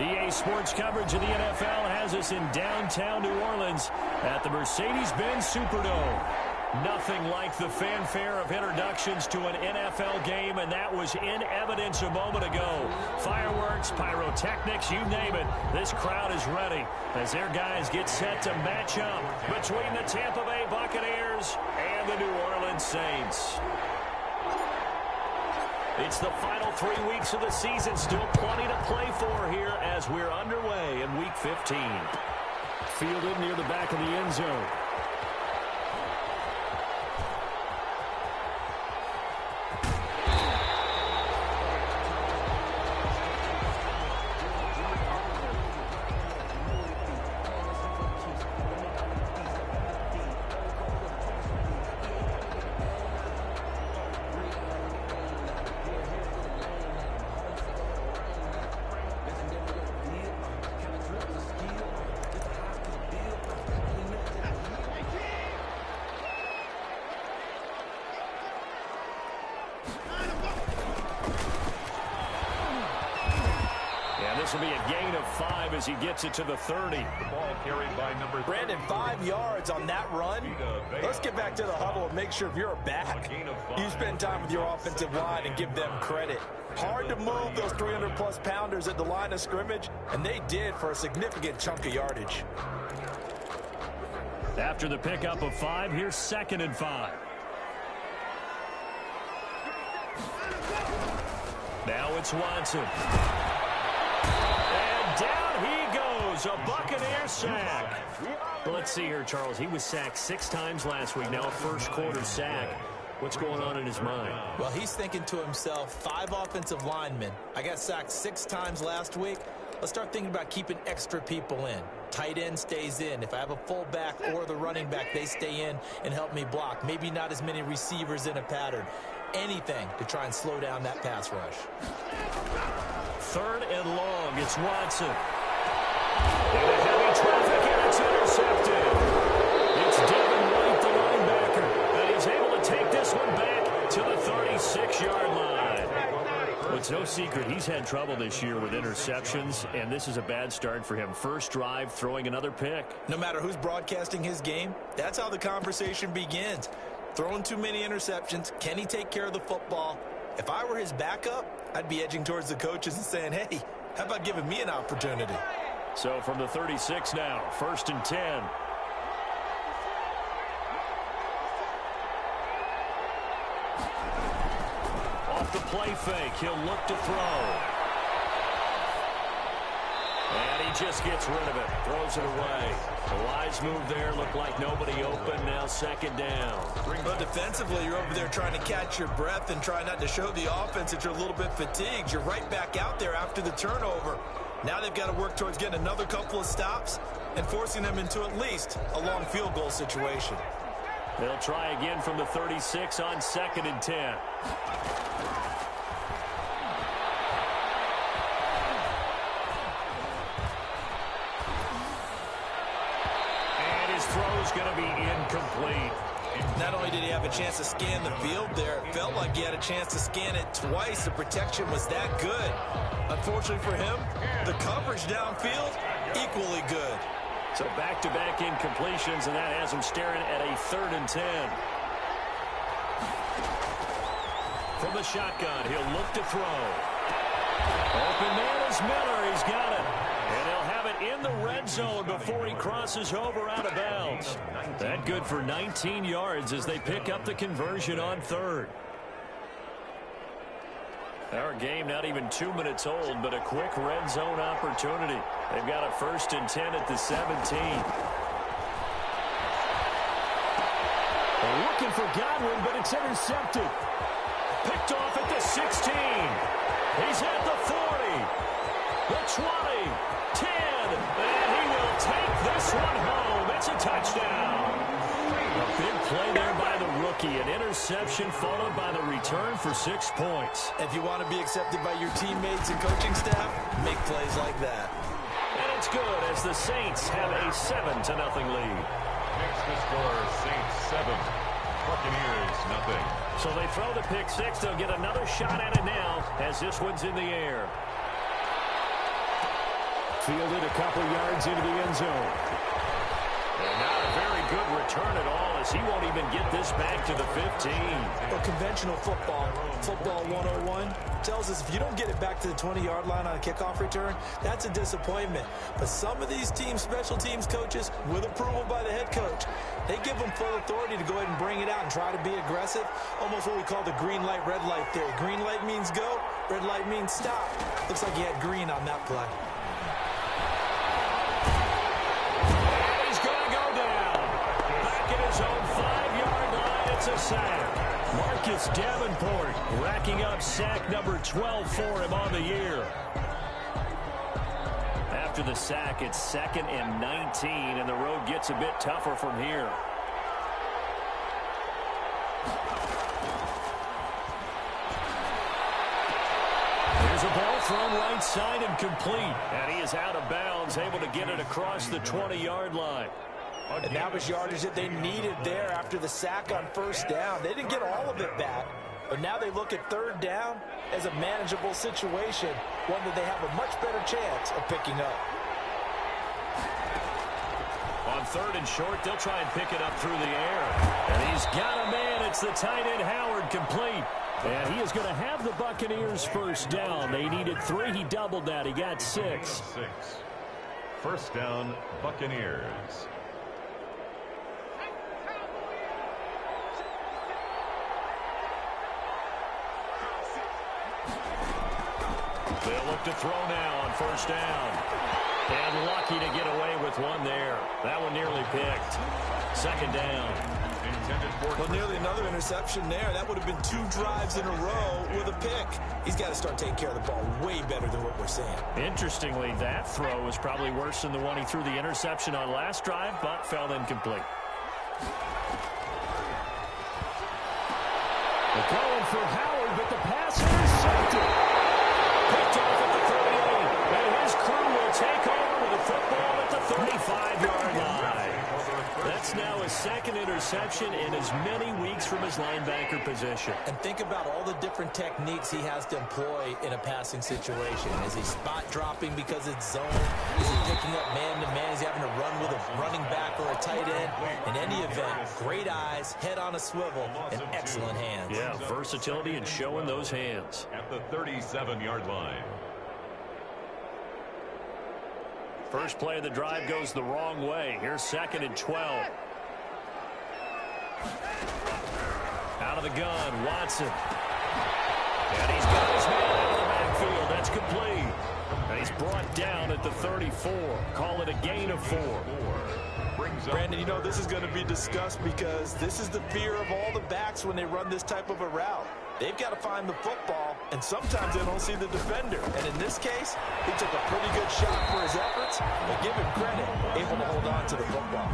EA Sports coverage of the NFL has us in downtown New Orleans at the Mercedes-Benz Superdome. Nothing like the fanfare of introductions to an NFL game, and that was in evidence a moment ago. Fireworks, pyrotechnics, you name it. This crowd is ready as their guys get set to match up between the Tampa Bay Buccaneers and the New Orleans Saints. It's the final 3 weeks of the season. Still plenty to play for here as we're underway in Week 15. Fielded near the back of the end zone. This will be a gain of 5 as he gets it to the 30. The ball carried by number Brandon, 5 yards on that run. Let's get back to the huddle and make sure if you're back, you spend time with your offensive line and give them credit. Hard to move those 300-plus pounders at the line of scrimmage, and they did for a significant chunk of yardage. After the pickup of 5, here's 2nd and 5. Now it's Watson. And down he goes, a Buccaneer sack. Well, let's see here, Charles. He was sacked 6 times last week. Now a first-quarter sack. What's going on in his mind? Well, he's thinking to himself, 5 offensive linemen. I got sacked 6 times last week. Let's start thinking about keeping extra people in. Tight end stays in. If I have a fullback or the running back, they stay in and help me block. Maybe not as many receivers in a pattern. Anything to try and slow down that pass rush. 3rd and long. It's Watson. In a heavy traffic, and it's intercepted. It's Devin White, the linebacker, and he's able to take this one back to the 36-yard line. Well, it's no secret he's had trouble this year with interceptions, and this is a bad start for him. First drive, throwing another pick. No matter who's broadcasting his game, that's how the conversation begins. Throwing too many interceptions. Can he take care of the football? If I were his backup, I'd be edging towards the coaches and saying, hey, how about giving me an opportunity? So from the 36 now, 1st and 10. Off the play fake, he'll look to throw. And he just gets rid of it, throws it away. A wise move there, looked like nobody open, now 2nd down. But defensively, you're over there trying to catch your breath and try not to show the offense that you're a little bit fatigued. You're right back out there after the turnover. Now they've got to work towards getting another couple of stops and forcing them into at least a long field goal situation. They'll try again from the 36 on 2nd and 10. Throw's going to be incomplete. Not only did he have a chance to scan the field there, it felt like he had a chance to scan it twice. The protection was that good. Unfortunately for him, the coverage downfield, equally good. So back-to-back incompletions, and that has him staring at a 3rd and 10. From the shotgun, he'll look to throw. Open man is Miller. He's got it. And he'll have it in the red zone before he crosses over out of bounds. That good for 19 yards as they pick up the conversion on 3rd. Our game not even 2 minutes old, but a quick red zone opportunity. They've got a 1st and 10 at the 17. They're looking for Godwin, but it's intercepted. Picked off at the 16. He's at the 40. The 20. 10. And he will take this one home. It's a touchdown. A big play there by the rookie. An interception followed by the return for 6 points. If you want to be accepted by your teammates and coaching staff, make plays like that. And it's good as the Saints have a 7-0 lead. Makes the score Saints 7, Buccaneers nothing. So they throw the pick 6. They'll get another shot at it now as this one's in the air. Fielded a couple yards into the end zone. And not a very good return at all, as he won't even get this back to the 15. But conventional football 101, tells us if you don't get it back to the 20-yard line on a kickoff return, that's a disappointment. But some of these teams, special teams coaches, with approval by the head coach, they give them full authority to go ahead and bring it out and try to be aggressive. Almost what we call the green light, red light theory. Green light means go, red light means stop. Looks like he had green on that play. It's a sack. Marcus Davenport racking up sack number 12 for him on the year. After the sack, it's 2nd and 19, and the road gets a bit tougher from here. There's a ball thrown right side and complete. And he is out of bounds, able to get it across the 20-yard line. And that was yardage that they needed there after the sack on first down. They didn't get all of it back, but now they look at third down as a manageable situation, one that they have a much better chance of picking up. On 3rd and short, they'll try and pick it up through the air. And he's got a man. It's the tight end, Howard, complete. And he is going to have the Buccaneers first down. They needed 3. He doubled that. He got 6. First down, Buccaneers. They'll look to throw now on first down. And lucky to get away with one there. That one nearly picked. 2nd down. Well, nearly another interception there. That would have been 2 drives in a row with a pick. He's got to start taking care of the ball way better than what we're seeing. Interestingly, that throw was probably worse than the one he threw the interception on last drive, but fell incomplete. They're going for Howard, but the pass intercepted. Picked off at the 38, and his crew will take over with the football at the 35-yard line. That's now his 2nd interception in as many weeks from his linebacker position. And think about all the different techniques he has to employ in a passing situation. Is he spot dropping because it's zone? Is he picking up man-to-man? Is he having to run with a running back or a tight end? In any event, great eyes, head on a swivel, and excellent hands. Yeah, versatility and showing those hands. At the 37-yard line. First play of the drive goes the wrong way. Here's 2nd and 12. Out of the gun, Watson. And he's got his man out of the backfield. That's complete. And he's brought down at the 34. Call it a gain of 4. Brandon, you know, this is going to be discussed because this is the fear of all the backs when they run this type of a route. They've got to find the football, and sometimes they don't see the defender. And in this case, he took a pretty good shot for his efforts, but give him credit, able to hold on to the football.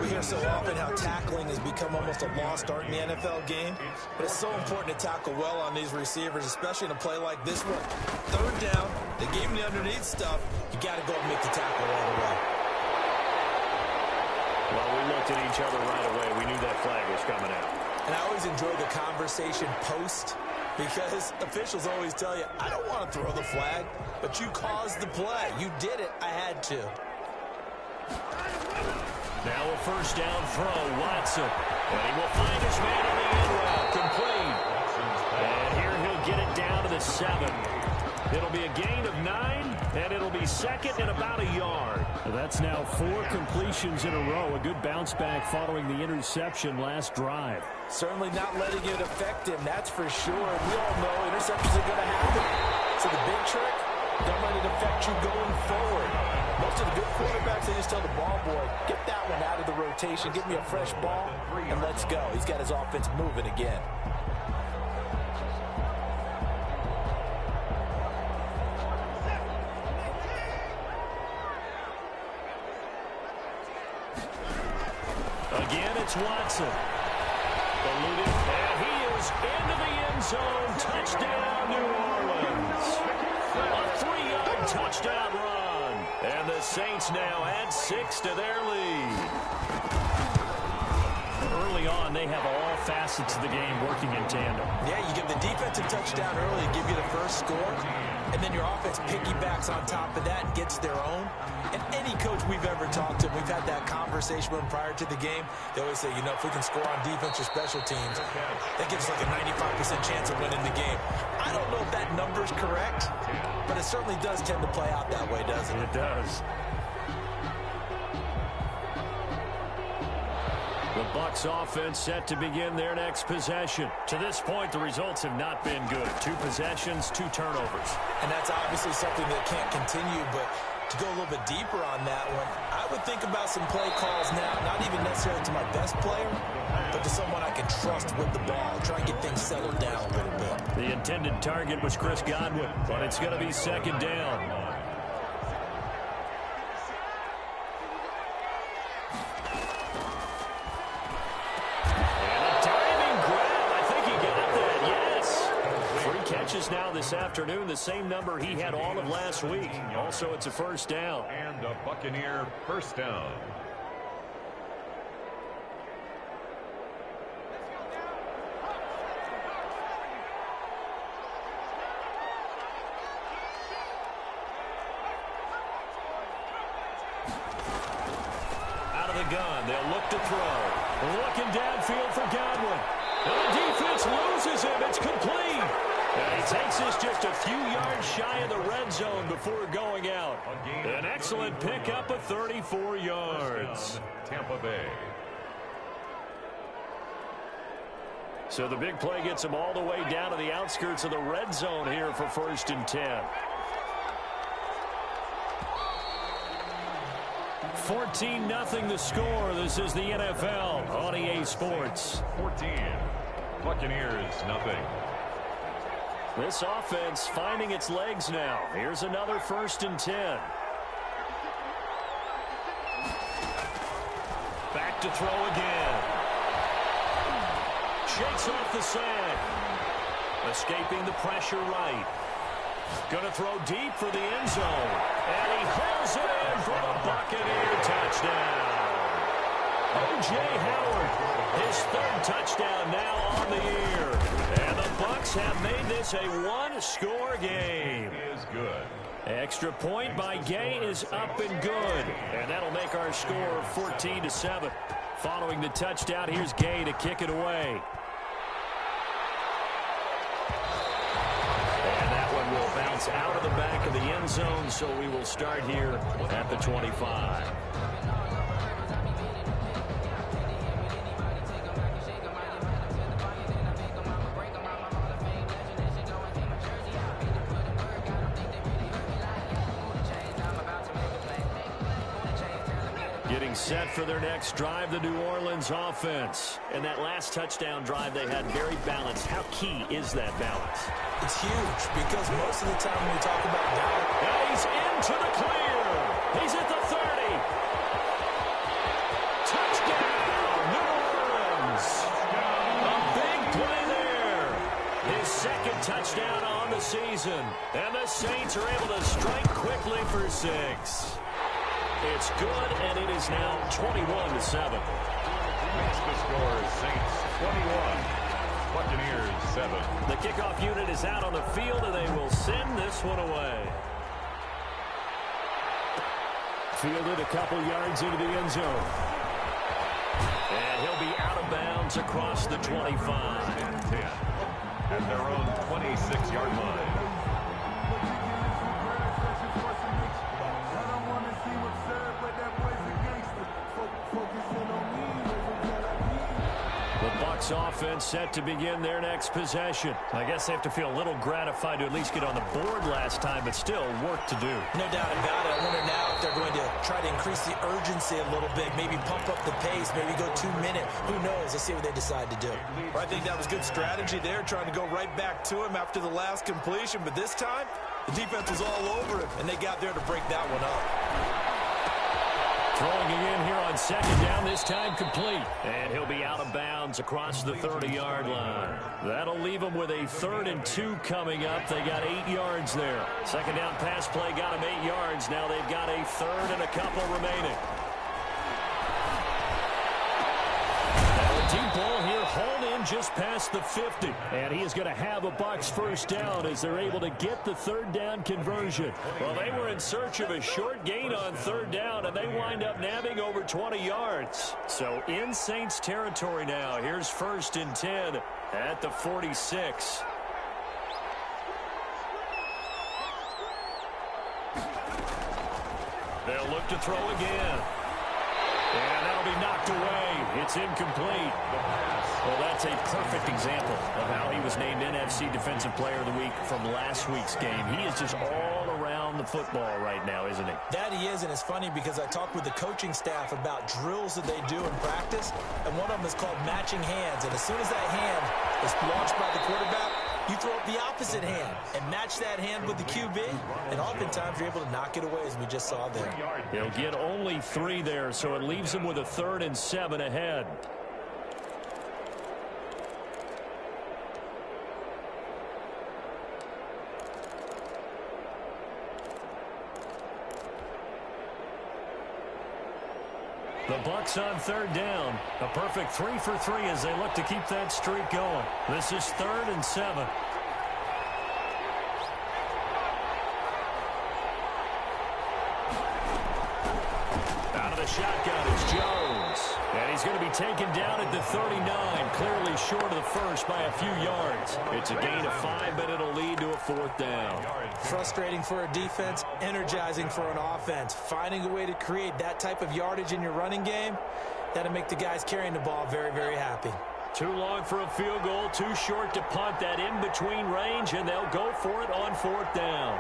We hear so often how tackling has become almost a lost art in the NFL game, but it's so important to tackle well on these receivers, especially in a play like this one. 3rd down, they gave him the underneath stuff. You got to go and make the tackle all the way. Well, we looked at each other right away. We knew that flag was coming out. And I always enjoy the conversation post because officials always tell you, I don't want to throw the flag, but you caused the play. You did it. I had to. Now a first down throw, Watson. And he will find his man on the end route, complete. And here he'll get it down to the 7. It'll be a gain of 9, and it'll be 2nd and about a yard. That's now 4 completions in a row. A good bounce back following the interception last drive. Certainly not letting it affect him, that's for sure. And we all know interceptions are going to happen. So the big trick, don't let it affect you going forward. Most of the good quarterbacks, they just tell the ball boy, get that one out of the rotation, give me a fresh ball, and let's go. He's got his offense moving again. Again, it's Watson. Eluded, and he is into the end zone. Touchdown, New Orleans. A 3-yard touchdown run. And the Saints now add 6 to their lead. Early early on, they have all facets of the game working in tandem. Yeah, you give the defensive touchdown early, give you the first score, and then your offense piggybacks on top of that and gets their own. And any coach we've ever talked to, we've had that conversation with them prior to the game, they always say, if we can score on defense or special teams, that gives like a 95% chance of winning the game. I don't know if that number's correct, but it certainly does tend to play out that way, doesn't it? It does. The Bucs offense set to begin their next possession. To this point, the results have not been good. 2 possessions, 2 turnovers. And that's obviously something that can't continue, but to go a little bit deeper on that one, I would think about some play calls now, not even necessarily to my best player, but to someone I can trust with the ball, try and get things settled down a little bit. The intended target was Chris Godwin, but it's going to be second down. Now this afternoon, the same number he had all of last week. Also, it's a first down. And a Buccaneer first down. Out of the gun, they'll look to throw. Looking downfield for Godwin. And the defense loses him. It's complete. And he takes this just a few yards shy of the red zone before going out. An excellent pickup of 34 yards. Tampa Bay. So the big play gets him all the way down to the outskirts of the red zone here for 1st and 10. 14-0 the score. This is the NFL on EA Sports. 14. Buccaneers, nothing. This offense finding its legs now. Here's another 1st and 10. Back to throw again. Shakes off the sand. Escaping the pressure right. Going to throw deep for the end zone. And he hauls it in for the Buccaneer touchdown. O.J. Howard, his 3rd touchdown now on the year. And the Bucs have made this a 1-score game. Is good. Extra point by Gay is up and good. And that'll make our score 14-7. Following the touchdown, here's Gay to kick it away. And that one will bounce out of the back of the end zone, so we will start here at the 25. Getting set for their next drive, the New Orleans offense. And that last touchdown drive they had very balanced. How key is that balance? It's huge because most of the time when we talk about balance. And he's into the clear. He's at the 30. Touchdown, New Orleans. A big play there. His 2nd touchdown on the season. And the Saints are able to strike quickly for 6. It's good, and it is now 21-7. Makes the score Saints 21, Buccaneers 7. The kickoff unit is out on the field, and they will send this one away. Fielded a couple yards into the end zone. And he'll be out of bounds across the 25. 10 at their own 26-yard line. Offense set to begin their next possession. I guess they have to feel a little gratified to at least get on the board last time, but still work to do. No doubt about it. I wonder now if they're going to try to increase the urgency a little bit, maybe pump up the pace, maybe go 2 minutes. Who knows? Let's see what they decide to do. Well, I think that was good strategy there, trying to go right back to him after the last completion, but this time the defense was all over him, and they got there to break that one up. Throwing again here on 2nd down, this time complete. And he'll be out of bounds across the 30-yard line. That'll leave them with a 3rd and 2 coming up. They got 8 yards there. 2nd down pass play got them 8 yards. Now they've got a 3rd and a couple remaining. That'll deep ball here, hauled in just past the 50. And he is going to have a Bucs first down as they're able to get the third down conversion. Well, they were in search of a short gain on third down, and they wind up nabbing over 20 yards. So in Saints territory now. Here's 1st and 10 at the 46. They'll look to throw again. And that'll be knocked away. It's incomplete. Well, that's a perfect example of how he was named NFC Defensive Player of the Week from last week's game. He is just all around the football right now, isn't he? That he is, and it's funny because I talked with the coaching staff about drills that they do in practice, and one of them is called matching hands. And as soon as that hand is launched by the quarterback, you throw up the opposite hand and match that hand with the QB, and oftentimes you're able to knock it away, as we just saw there. He'll get only 3 there, so it leaves him with a 3rd and 7 ahead. The Bucs on 3rd down. A perfect 3 for 3 as they look to keep that streak going. This is 3rd and 7. Out of the shotgun is Jones. And he's going to be taken down at the 39, clearly short of the first by a few yards. It's a gain of 5, but it'll lead to a 4th down. Frustrating for a defense, energizing for an offense. Finding a way to create that type of yardage in your running game, that'll make the guys carrying the ball very, very happy. Too long for a field goal, too short to punt that in-between range, and they'll go for it on 4th down.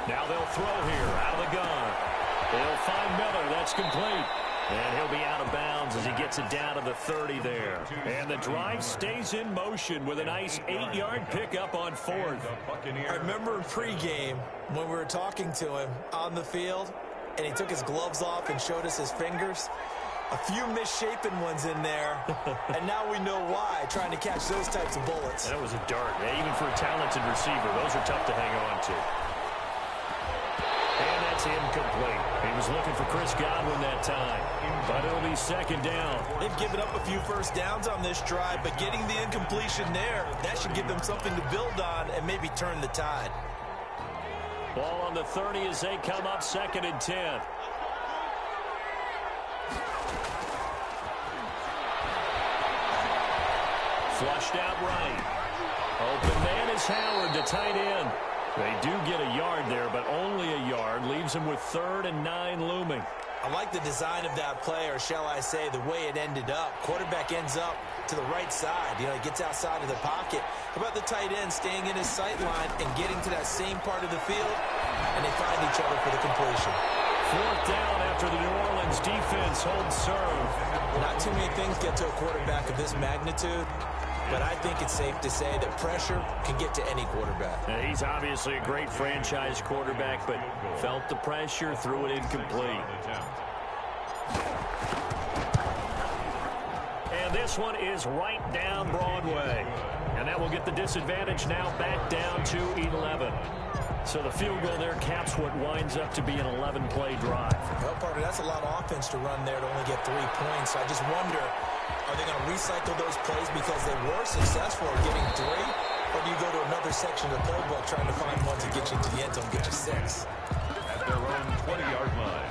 Now they'll throw here out of the gun. They'll find Miller. That's complete. And he'll be out of bounds as he gets it down to the 30 there. And the drive stays in motion with a nice 8-yard pickup on 4th. I remember in pregame when we were talking to him on the field, and he took his gloves off and showed us his fingers. A few misshapen ones in there, and now we know why, trying to catch those types of bullets. That was a dart. Even for a talented receiver, those are tough to hang on to. And that's incomplete. He was looking for Chris Godwin that time, but it'll be 2nd down. They've given up a few first downs on this drive, but getting the incompletion there, that should give them something to build on and maybe turn the tide. Ball on the 30 as they come up 2nd and 10. Flushed out right. Open man is Howard, the tight end. They do get a yard there, but only a yard. Leaves him with 3rd and 9 looming. I like the design of that play, or shall I say the way it ended up. Quarterback ends up to the right side. He gets outside of the pocket. How about the tight end staying in his sight line and getting to that same part of the field, and they find each other for the completion. 4th down after the New Orleans defense holds serve. Not too many things get to a quarterback of this magnitude, but I think it's safe to say that pressure can get to any quarterback. He's obviously a great franchise quarterback, but felt the pressure, threw it incomplete. And this one is right down Broadway. And that will get the disadvantage now back down to 11. So the field goal there caps what winds up to be an 11-play drive. Well, partner, that's a lot of offense to run there to only get 3 points. I just wonder, are they going to recycle those plays because they were successful at getting 3? Or do you go to another section of the playbook trying to find one to get you to the end zone, get you 6? At their own 20-yard line.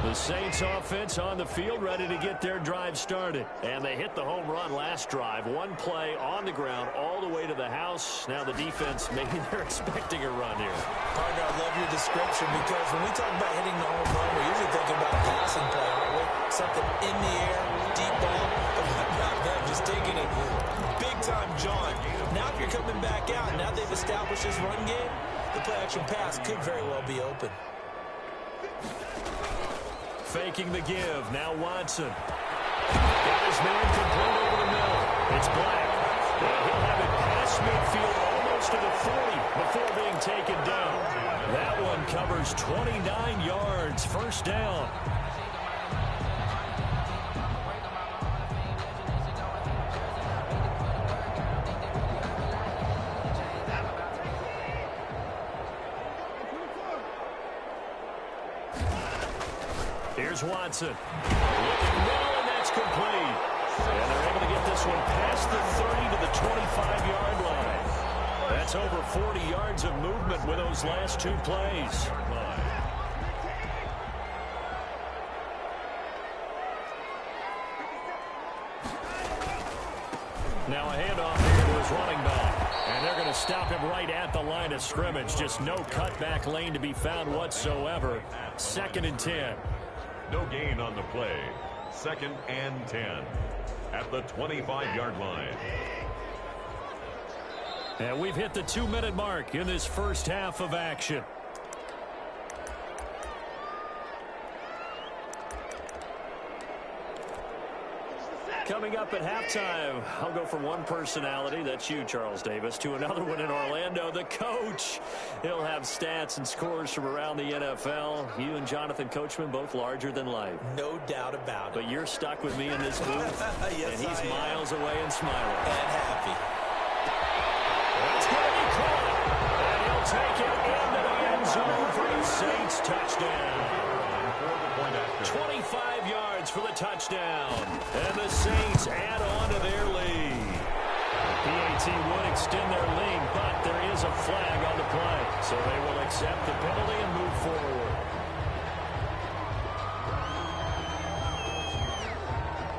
The Saints offense on the field ready to get their drive started. And they hit the home run last drive. 1 play on the ground all the way to the house. Now the defense, maybe they're expecting a run here. Partner, I love your description because when we talk about hitting the home run, we're usually thinking about a passing play, aren't we? Something in the air, deep ball. But what about them just taking it big-time jaunt? Now if you're coming back out, now they've established this run game, the play-action pass could very well be open. Faking the give. Now Watson. Got his man complete over the middle. It's Black. And he'll have it past midfield almost to the 40 before being taken down. That one covers 29 yards. 1st down. Here's Watson. Looking middle, and that's complete. And they're able to get this one past the 30 to the 25-yard line. That's over 40 yards of movement with those last two plays. Now a handoff here to his running back. And they're going to stop him right at the line of scrimmage. Just no cutback lane to be found whatsoever. 2nd and 10. No gain on the play. 2nd and 10 at the 25-yard line. And we've hit the 2-minute mark in this first half of action. Coming up at halftime, I'll go from one personality, that's you, Charles Davis, to another one in Orlando, the coach. He'll have stats and scores from around the NFL. You and Jonathan Coachman, both larger than life. No doubt about it. But you're stuck with me in this booth, yes, and he's miles away and smiling. And happy. That's going to be caught. And he'll take it into the end zone for the Saints touchdown. 25 yards for the touchdown. And the Saints add on to their lead. The PAT would extend their lead, but there is a flag on the play. So they will accept the penalty and move forward.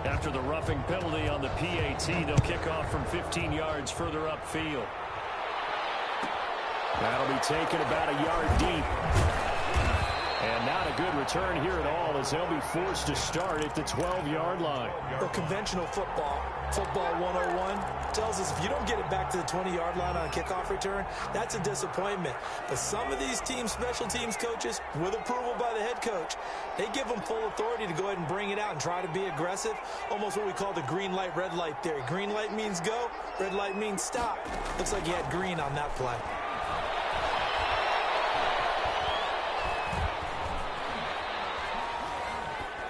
After the roughing penalty on the PAT, they'll kick off from 15 yards further upfield. That'll be taken about a yard deep. And not a good return here at all, as they'll be forced to start at the 12-yard line. Well, conventional football 101, tells us if you don't get it back to the 20-yard line on a kickoff return, that's a disappointment. But some of these teams, special teams coaches, with approval by the head coach, they give them full authority to go ahead and bring it out and try to be aggressive, almost what we call the green light, red light theory. Green light means go, red light means stop. Looks like you had green on that play.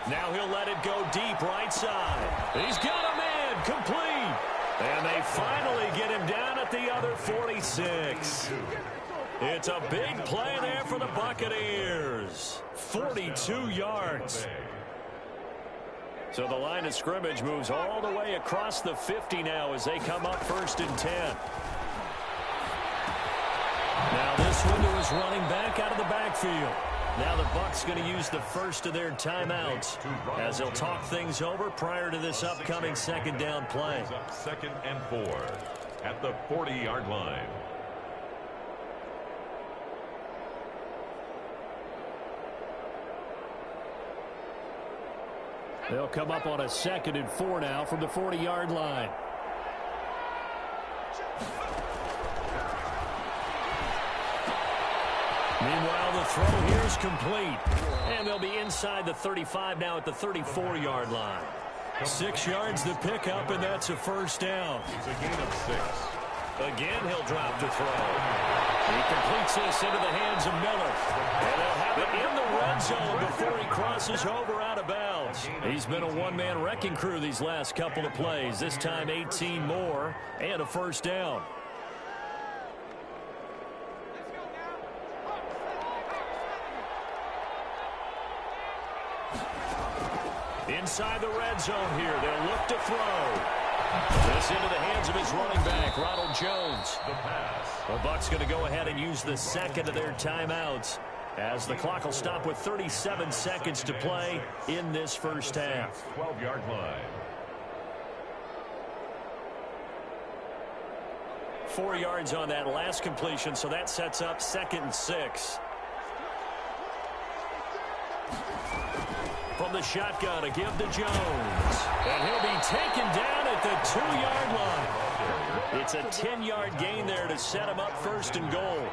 Now he'll let it go deep right side. He's got a man complete. And they finally get him down at the other 46. It's a big play there for the Buccaneers. 42 yards. So the line of scrimmage moves all the way across the 50 now as they come up 1st and 10. Now this one to his running back out of the backfield. Now the Bucs going to use the first of their timeouts as they'll talk things over prior to this upcoming 2nd down play. 2nd and 4 at the 40-yard line. They'll come up on a 2nd and 4 now from the 40-yard line. Meanwhile, the throw here is complete. And they'll be inside the 35 now at the 34-yard line. 6 yards to pick up, and that's a 1st down. It's a gain of 6. Again, he'll drop to throw. He completes this into the hands of Miller. And they'll have it in the red zone before he crosses over out of bounds. He's been a one-man wrecking crew these last couple of plays. This time 18 more and a 1st down. Inside the red zone here. They'll look to throw. This into the hands of his running back, Ronald Jones. The pass. The Bucs going to go ahead and use the 2nd of their timeouts as the clock will stop with 37 seconds to play in this first half. 12-yard line. 4 yards on that last completion, so that sets up 2nd and 6. From the shotgun, a give to Jones. And he'll be taken down at the 2-yard line. It's a 10-yard gain there to set him up 1st and goal.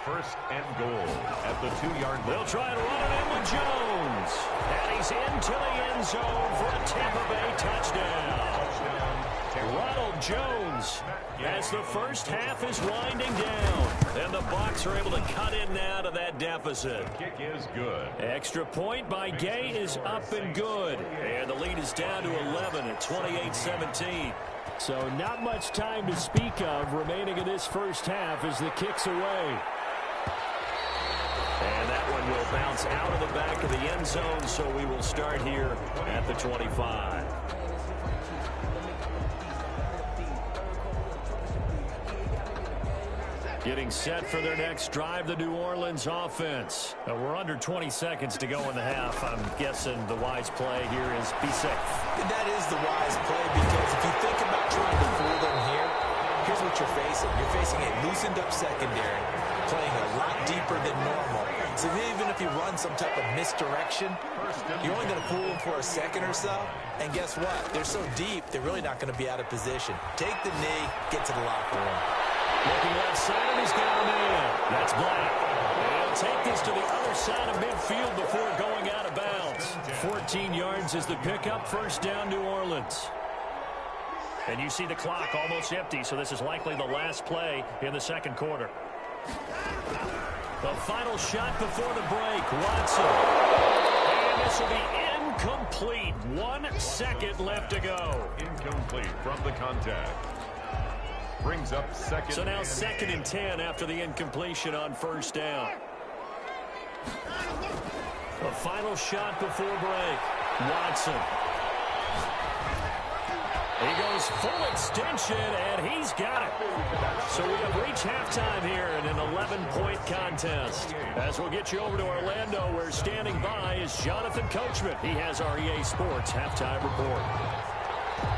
1st and goal at the 2-yard line. They'll try and run it in with Jones. And he's into the end zone for a Tampa Bay touchdown. Ronald Jones, as the first half is winding down. And the Bucs are able to cut in now to that deficit. Kick is good. Extra point by Gay is up and good. And the lead is down to 11 at 28-17. So not much time to speak of remaining in this first half as the kick's away. And that one one will bounce out of the back of the end zone, so we will start here at the 25. Getting set for their next drive, the New Orleans offense. We're under 20 seconds to go in the half. I'm guessing the wise play here is be safe. That is the wise play, because if you think about trying to fool them here, here's what you're facing. You're facing a loosened up secondary, playing a lot deeper than normal. So even if you run some type of misdirection, you're only going to fool them for a second or so. And guess what? They're so deep, they're really not going to be out of position. Take the knee, get to the locker room. Looking left side, and he's got a man. That's Black. And he'll take this to the other side of midfield before going out of bounds. 14 yards is the pickup. First down, New Orleans. And you see the clock almost empty, so this is likely the last play in the second quarter. The final shot before the break. Watson. And this will be incomplete. 1 second left to go. Incomplete from the contact. Brings up second. So now 2nd and 10 after the incompletion on first down. The final shot before break. Watson. He goes full extension, and he's got it. So we have reached halftime here in an 11-point contest. As we'll get you over to Orlando, where standing by is Jonathan Coachman. He has our EA Sports halftime report.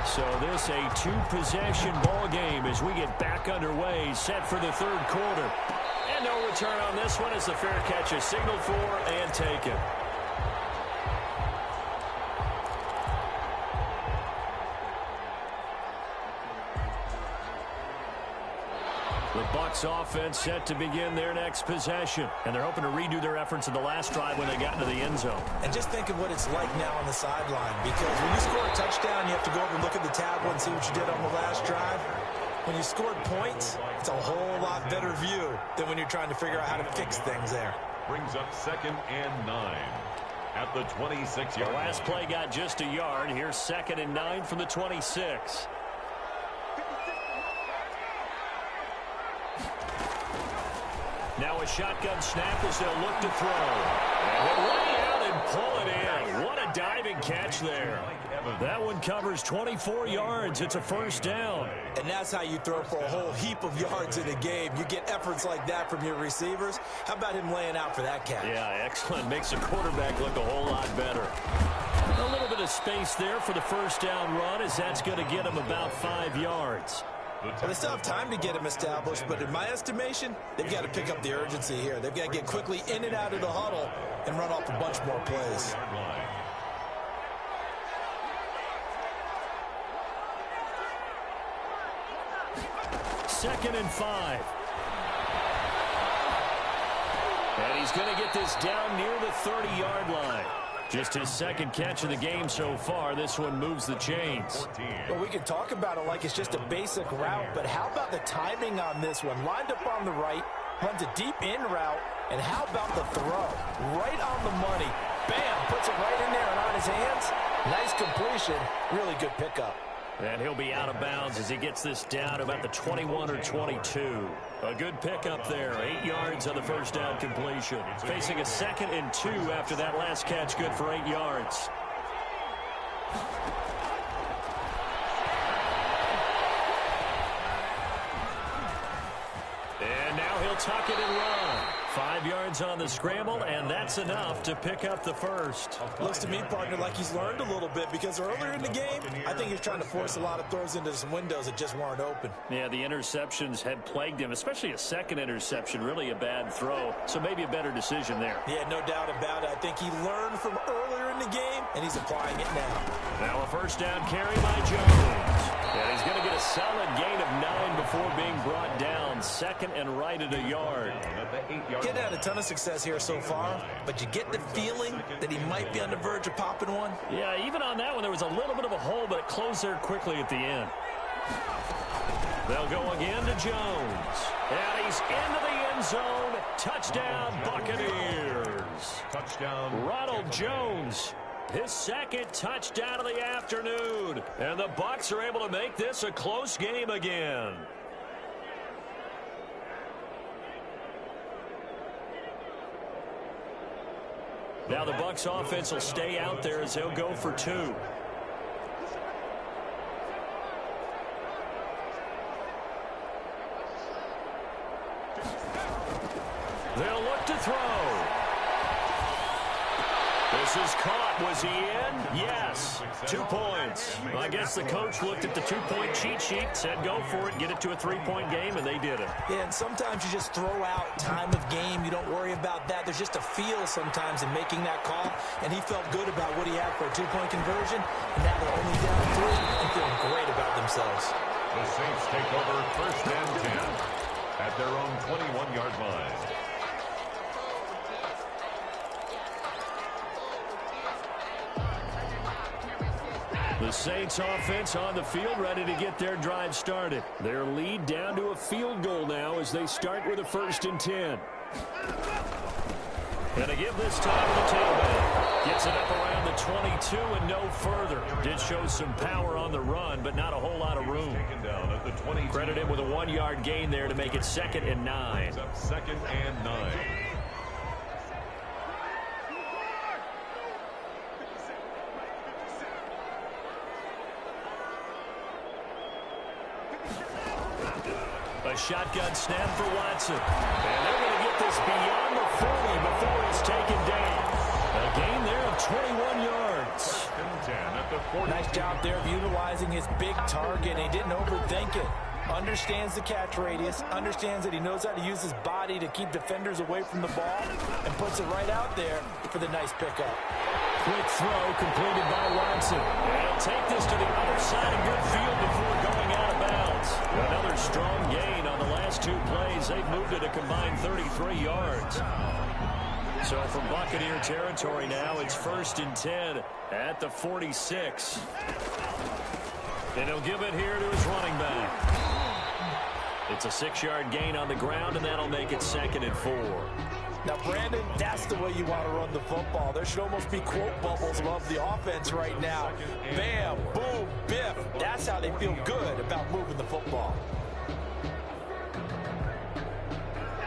So this a 2-possession ball game as we get back underway, set for the third quarter. And no return on this one as the fair catch is signaled for and taken. The Bucs offense set to begin their next possession. And they're hoping to redo their efforts in the last drive when they got into the end zone. And just think of what it's like now on the sideline, because when you score a touchdown, you have to go over and look at the tablet and see what you did on the last drive. When you scored points, it's a whole lot better view than when you're trying to figure out how to fix things there. Brings up 2nd and 9 at the 26-yard line. The last play got just a yard. Here's 2nd and 9 from the 26. Now a shotgun snap as they'll look to throw. And he'll lay out and pull it in. What a diving catch there. That one covers 24 yards. It's a first down. And that's how you throw for a whole heap of yards in a game. You get efforts like that from your receivers. How about him laying out for that catch? Yeah, excellent. Makes the quarterback look a whole lot better. A little bit of space there for the first down run, as that's going to get him about 5 yards. Well, they still have time to get him established, but in my estimation, they've got to pick up the urgency here. They've got to get quickly in and out of the huddle and run off a bunch more plays. 2nd and 5. And he's going to get this down near the 30-yard line. Just his second catch of the game so far. This one moves the chains. Well, we can talk about it like it's just a basic route, but how about the timing on this one? Lined up on the right, runs a deep in route, and how about the throw? Right on the money. Bam! Puts it right in there and on his hands. Nice completion. Really good pickup. And he'll be out of bounds as he gets this down to about the 21 or 22. A good pickup there. 8 yards on the first down completion. Facing a 2nd and 2 after that last catch. Good for 8 yards. And now he'll tuck it and run. 5 yards on the scramble, and that's enough to pick up the first. Looks to me, partner, like he's learned a little bit, because earlier in the game, I think he was trying to force a lot of throws into some windows that just weren't open. Yeah, the interceptions had plagued him, especially a second interception, really a bad throw. So maybe a better decision there. Yeah, no doubt about it. I think he learned from earlier in the game, and he's applying it now. Now a first down carry by Jones. And he's going to get a solid gain of 9 before being brought down. 2nd and right at a yard. Getting had a ton of success here so far, but you get the feeling that he might be on the verge of popping one. Yeah, even on that one, there was a little bit of a hole, but it closed there quickly at the end. They'll go again to Jones. And he's into the end zone. Touchdown, Buccaneers. Touchdown. Ronald Jones. His second touchdown of the afternoon. And the Bucs are able to make this a close game again. Now the Bucs offense will stay out there as they'll go for 2. They'll look to throw. This is caught. Was he in? Yes. 2 points. Well, I guess the coach looked at the 2-point cheat sheet, said go for it, get it to a 3-point game, and they did it. Yeah, and sometimes you just throw out time of game. You don't worry about that. There's just a feel sometimes in making that call, and he felt good about what he had for a 2-point conversion, and now they're only down 3 and feeling great about themselves. The Saints take over 1st and 10 at their own 21-yard line. The Saints offense on the field ready to get their drive started. Their lead down to a field goal now as they start with a 1st and 10. Gonna give this time to the tailback. Gets it up around the 22 and no further. Did show some power on the run, but not a whole lot of room. Credit him with a 1-yard gain there to make it 2nd and 9. 2nd and 9. A shotgun snap for Watson. And they're going to get this beyond the 40 before he's taken down. A gain there of 21 yards. 10 at the 40. Nice job there of utilizing his big target. He didn't overthink it. Understands the catch radius. Understands that he knows how to use his body to keep defenders away from the ball. And puts it right out there for the nice pickup. Quick throw completed by Watson. They'll take this to the other side of midfield before going out of bounds. Another strong gain on the last 2 plays. They've moved it a combined 33 yards. So from Buccaneer territory now, it's 1st and 10 at the 46. And he'll give it here to his running back. It's a 6-yard gain on the ground, and that'll make it 2nd and 4. Now, Brandon, that's the way you want to run the football. There should almost be quote bubbles above the offense right now. Bam, boom, biff. That's how they feel good about moving the football.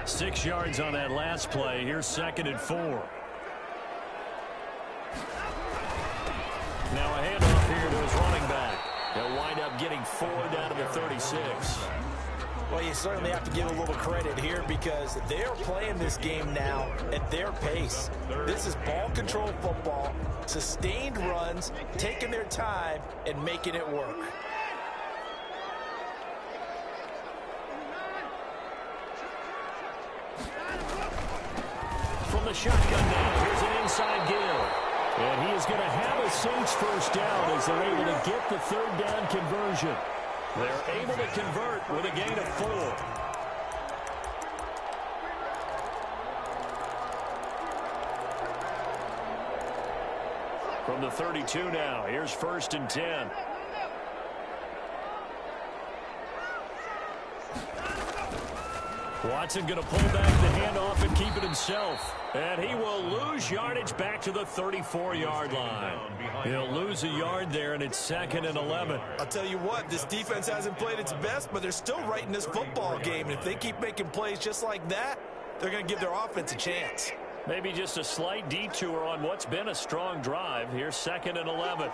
6 yards on that last play. Here's 2nd and 4. Now a handoff here to his running back. They'll wind up getting 4 down to the 36. Well, you certainly have to give a little credit here because they're playing this game now at their pace. This is ball control football, sustained runs, taking their time, and making it work. From the shotgun now, here's an inside give. And he is going to have a Saints 1st down as they're able to get the 3rd down conversion. They're able to convert with a gain of 4. From the 32 now, here's 1st and 10. Watson going to pull back the handoff and keep it himself. And he will lose yardage back to the 34-yard line. He'll lose a yard there, and it's 2nd and 11. I'll tell you what, this defense hasn't played its best, but they're still right in this football game. And if they keep making plays just like that, they're going to give their offense a chance. Maybe just a slight detour on what's been a strong drive. Here's 2nd and 11.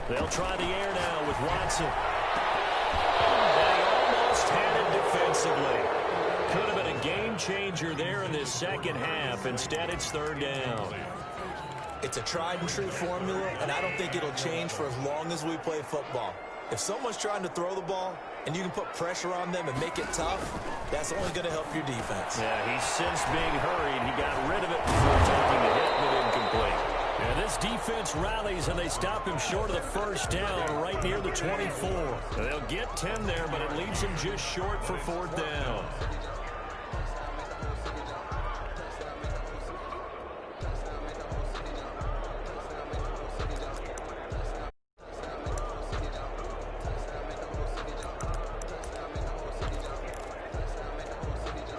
They'll try the air now with Watson. They almost had it defensively. Could have been a game changer there in this second half. Instead, it's 3rd down. It's a tried and true formula, and I don't think it'll change for as long as we play football. If someone's trying to throw the ball and you can put pressure on them and make it tough, that's only going to help your defense. Yeah, he's sensed being hurried. He got rid of it before taking the hit, but incomplete. And this defense rallies, and they stop him short of the 1st down right near the 24. They'll get 10 there, but it leaves him just short for 4th down.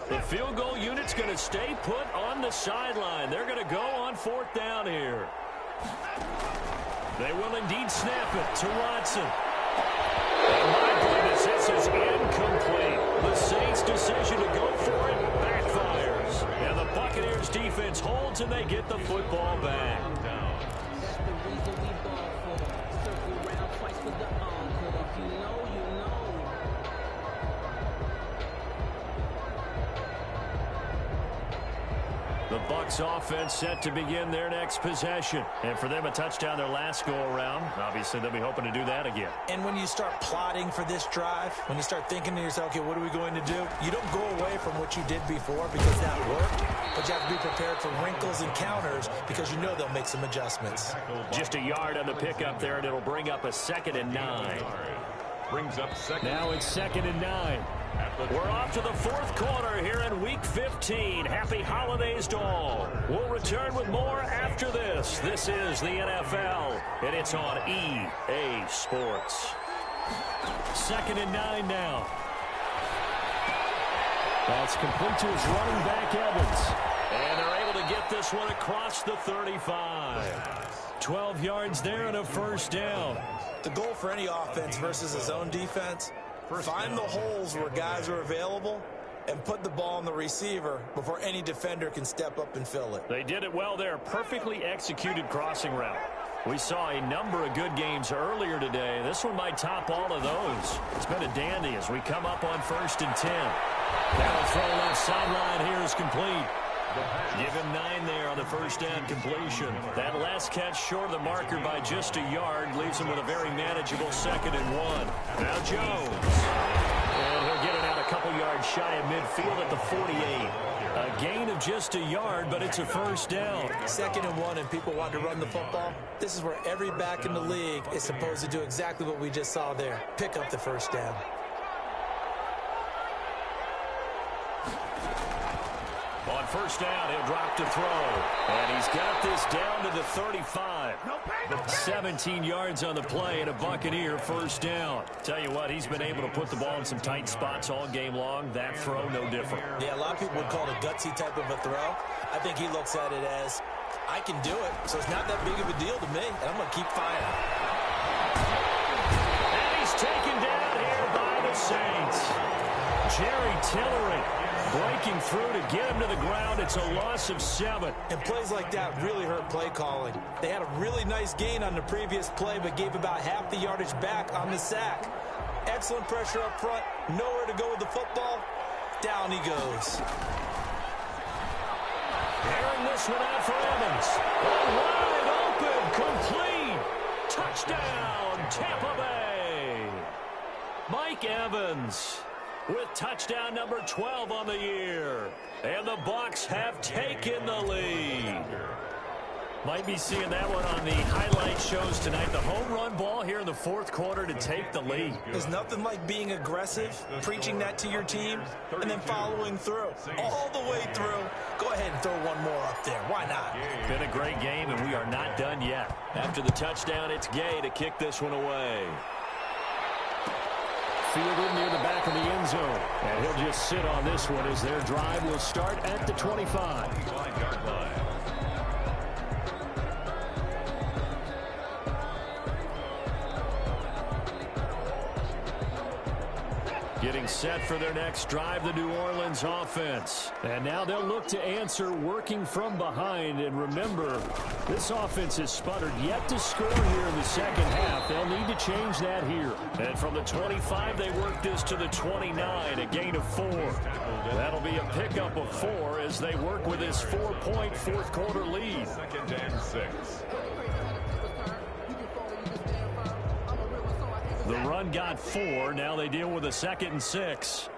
The field goal unit's going to stay put on the sideline. They're going to go on 4th down here. They will indeed snap it to Watson. Oh my goodness, this is incomplete. The Saints' decision to go for it backfires. And the Buccaneers defense get the football back. That's the reason we ball for. Circle round twice for the encore. If you know, you know. The Bucs offense set to begin their next possession. And for them, a touchdown their last go-around. Obviously, they'll be hoping to do that again. And when you start plotting for this drive, when you start thinking to yourself, okay, what are we going to do? You don't go away from what you did before because that worked, but you have to be prepared for wrinkles and counters because you know they'll make some adjustments. Just a yard on the pickup there, and it'll bring up a 2nd and 9. Brings up second. Now it's 2nd and 9. We're off to the 4th quarter here in Week 15. Happy holidays to all. We'll return with more after this. This is the NFL, and it's on EA Sports. 2nd and 9 now. That's complete to his running back, Evans. And they're able to get this one across the 35. 12 yards there and a first down. The goal for any offense versus a zone defense, find the holes where guys are available and put the ball on the receiver before any defender can step up and fill it. They did it well there. Perfectly executed crossing route. We saw a number of good games earlier today. This one might top all of those. It's been a dandy as we come up on 1st and 10. That'll throw left sideline here is complete. Give him 9 there on the first down completion. That last catch short of the marker by just a yard leaves him with a very manageable 2nd and 1. Now Jones. And he'll get it out a couple yards shy of midfield at the 48. A gain of just a yard, but it's a first down. 2nd and 1 and people want to run the football. This is where every back in the league is supposed to do exactly what we just saw there. Pick up the first down. On first down, he'll drop to throw. And he's got this down to the 35. 17 yards on the play and a Buccaneer first down. Tell you what, he's been able to put the ball in some tight spots all game long. That throw, no different. Yeah, a lot of people would call it a gutsy type of a throw. I think he looks at it as, I can do it, so it's not that big of a deal to me, and I'm going to keep firing. And he's taken down here by the Saints. Jerry Tillery breaking through to get him to the ground. It's a loss of 7. And plays like that really hurt play calling. They had a really nice gain on the previous play, but gave about half the yardage back on the sack. Excellent pressure up front. Nowhere to go with the football. Down he goes. Airing this one out for Evans. Wide open, complete. Touchdown, Tampa Bay. Mike Evans with touchdown number 12 on the year. And the Bucs have taken the lead. Might be seeing that one on the highlight shows tonight. The home run ball here in the 4th quarter to take the lead. There's nothing like being aggressive, preaching that to your team, and then following through. All the way through. Go ahead and throw one more up there. Why not? Been a great game, and we are not done yet. After the touchdown, it's Gay to kick this one away. Fielded near the back of the end zone. And he'll just sit on this one as their drive will start at the 25. 5-yard line. Getting set for their next drive, the New Orleans offense. And now they'll look to answer working from behind. And remember, this offense has sputtered yet to score here in the second half. They'll need to change that here. And from the 25, they work this to the 29, a gain of 4. That'll be a pickup of 4 as they work with this 4-point 4th quarter lead. 2nd and 6. The run got 4. Now they deal with a 2nd and 6.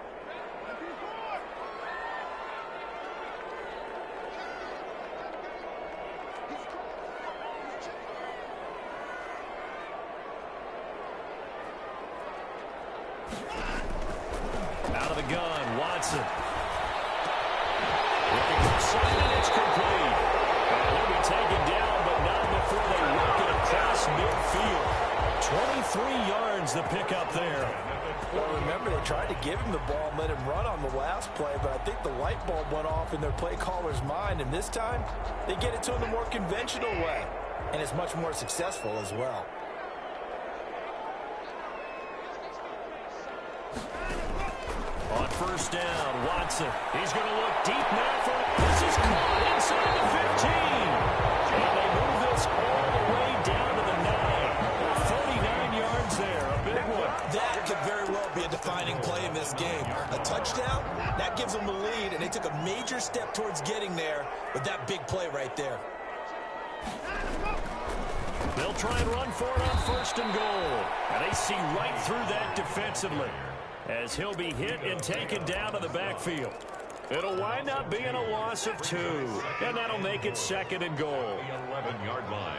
Out of the gun, Watson. Looking for Simon, it's complete. And he'll be taken down, but not before they work it across midfield. 23 yards the pickup there. Well, remember, they tried to give him the ball and let him run on the last play, but I think the light bulb went off in their play caller's mind, and this time they get it to him the more conventional way, and it's much more successful as well. On first down. Watson, he's going to look deep now for it. This is caught inside the 15. And they move this all the way down to the 9. 39 yards there, a big one. That could very well be a defining play in this game. A touchdown, that gives them the lead, and they took a major step towards getting there with that big play right there. They'll try and run for it on first and goal. And they see right through that defensively as he'll be hit and taken down to the backfield. It'll wind up being a loss of 2, and that'll make it second and goal. The 11-yard line.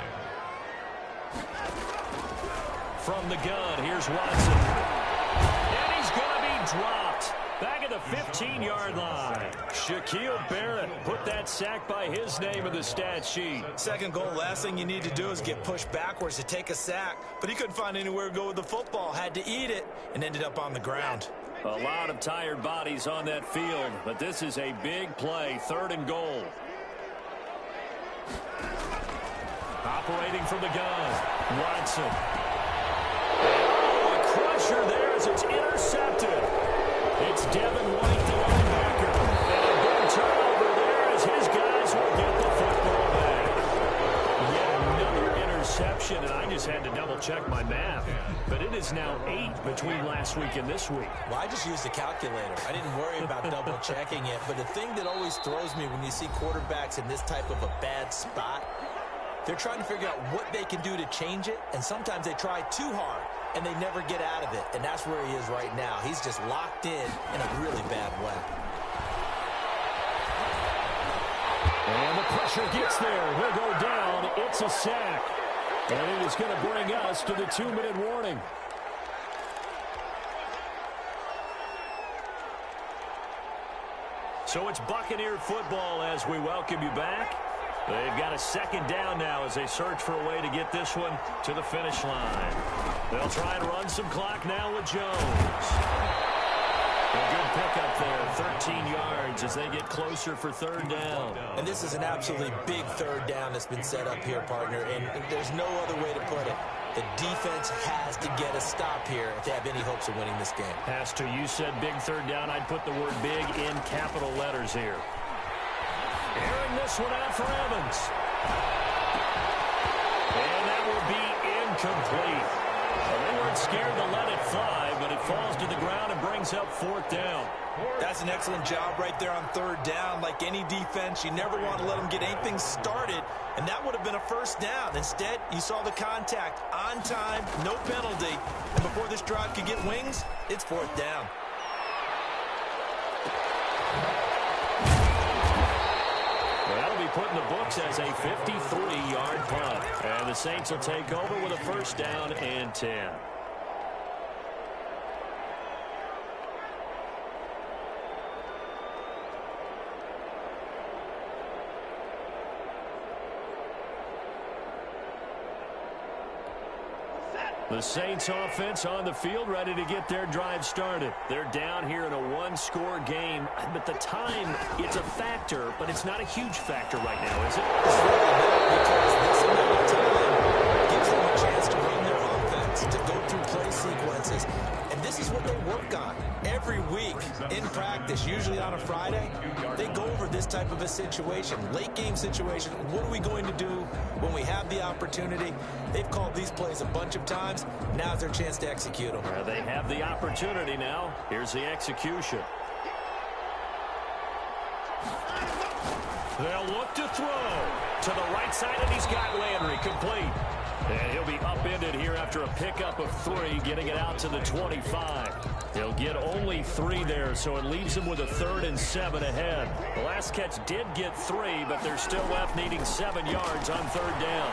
From the gun, here's Watson. And he's going to be dropped back at the 15-yard line. Shaquille Barrett put that sack by his name in the stat sheet. Second goal, last thing you need to do is get pushed backwards to take a sack. But he couldn't find anywhere to go with the football, had to eat it, and ended up on the ground. A lot of tired bodies on that field, but this is a big play, third and goal. Operating from the gun, Watson. Oh, a crusher there as it's intercepted. It's Devin White, the linebacker. And a big turnover there as his guys will get the football back. Yet another interception, and I just had to double-check my math. But it is now 8 between last week and this week. Well, I just used the calculator. I didn't worry about double-checking it. But the thing that always throws me when you see quarterbacks in this type of a bad spot, they're trying to figure out what they can do to change it, and sometimes they try too hard, and they never get out of it, and that's where he is right now. He's just locked in a really bad way. And the pressure gets there. He'll go down. It's a sack. And it is going to bring us to the 2-minute warning. So it's Buccaneer football as we welcome you back. They've got a second down now as they search for a way to get this one to the finish line. They'll try and run some clock now with Jones. A good pickup there, 13 yards as they get closer for third down. And this is an absolutely big third down that's been set up here, partner, and there's no other way to put it. The defense has to get a stop here if they have any hopes of winning this game. Has to. You said big third down. I'd put the word big in capital letters here. Airing this one out for Evans. And that will be incomplete. Well, they weren't scared to let it fly, but it falls to the ground and brings up fourth down. That's an excellent job right there on third down. Like any defense, you never want to let them get anything started, and that would have been a first down. Instead, you saw the contact on time, no penalty, and before this drive could get wings, it's fourth down. That'll be put in the books as a 53-yard punt. And the Saints will take over with a first down and 10. The Saints offense on the field ready to get their drive started. They're down here in a one-score game, but the time, it's a factor, but it's not a huge factor right now, is it? It's really not, because this amount of time gives them a chance to run their offense, to go through play sequences, and this is what they work on every week in practice, usually on a Friday. They go over this type of a situation, late game situation. What are we going to do when we have the opportunity? They've called these plays a bunch of times. Now's their chance to execute them. They have the opportunity now. Here's the execution. They'll look to throw to the right side, and he's got Landry complete. And he'll be upended here after a pickup of 3, getting it out to the 25. He'll get only 3 there, so it leaves him with a 3rd and 7 ahead. The last catch did get 3, but they're still left needing 7 yards on third down.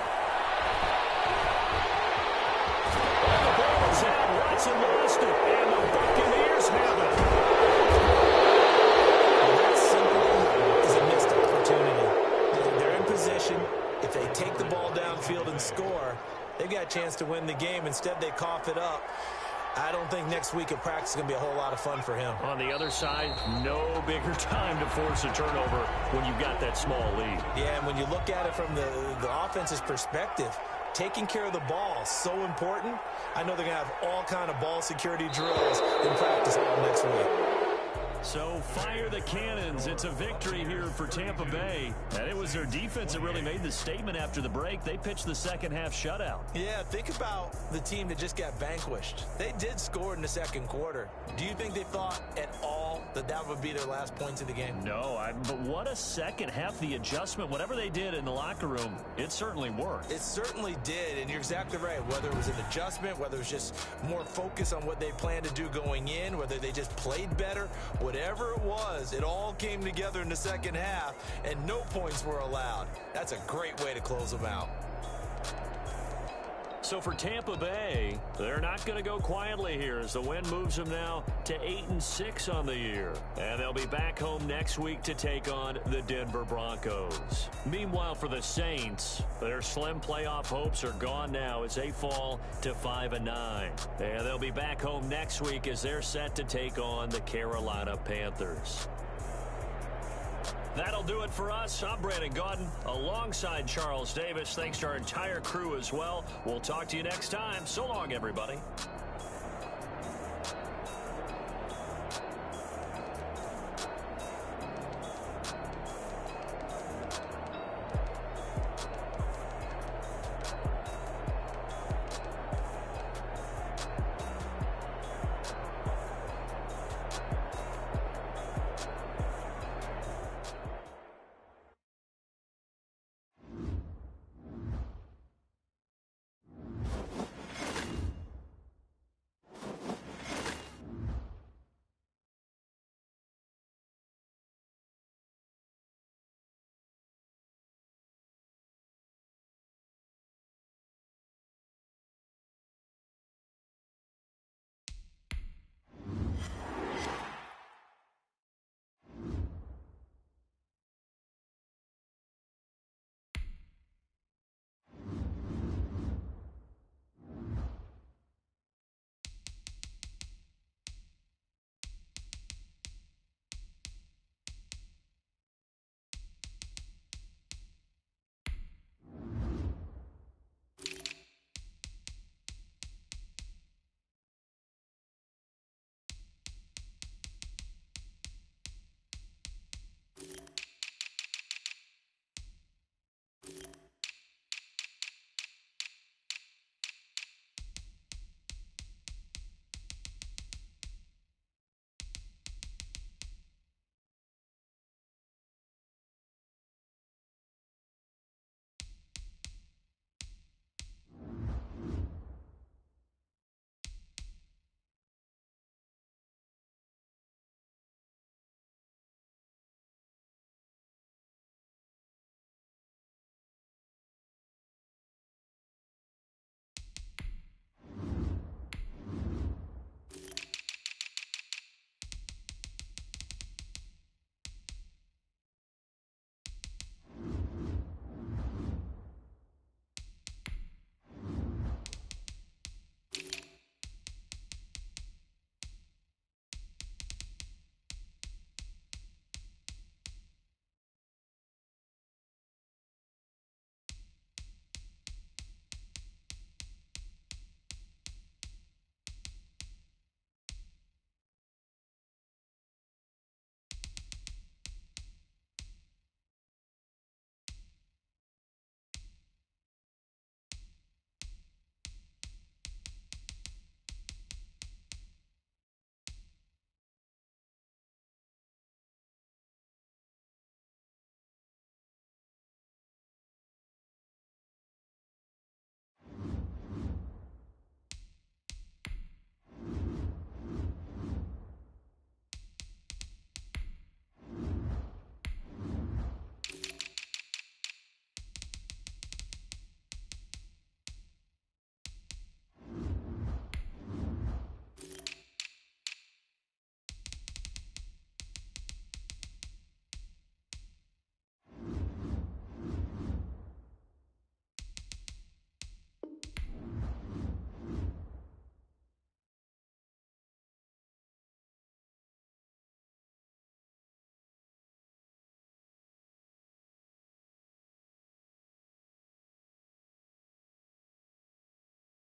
And the ball is out. Watson lost it, and the Buccaneers have it. That simply is a missed opportunity. They're in position. If they take the ball downfield and score, they've got a chance to win the game. Instead, they cough it up. I don't think next week at practice is going to be a whole lot of fun for him. On the other side, no bigger time to force a turnover when you've got that small lead. Yeah, and when you look at it from the offense's perspective, taking care of the ball is so important. I know they're going to have all kind of ball security drills in practice all next week. So fire the cannons. It's a victory here for Tampa Bay. And it was their defense that really made the statement after the break. They pitched the second half shutout. Yeah, think about the team that just got vanquished. They did score in the second quarter. Do you think they thought at all that that would be their last points of the game? No, but what a second half. The adjustment, whatever they did in the locker room, it certainly worked. It certainly did, and you're exactly right. Whether it was an adjustment, whether it was just more focus on what they planned to do going in, whether they just played better, whatever it was, it all came together in the second half, and no points were allowed. That's a great way to close them out. So for Tampa Bay, they're not going to go quietly here as the win moves them now to 8-6 on the year. And they'll be back home next week to take on the Denver Broncos. Meanwhile, for the Saints, their slim playoff hopes are gone now as they fall to 5-9. And they'll be back home next week as they're set to take on the Carolina Panthers. That'll do it for us. I'm Brandon Gaudin alongside Charles Davis. Thanks to our entire crew as well. We'll talk to you next time. So long, everybody.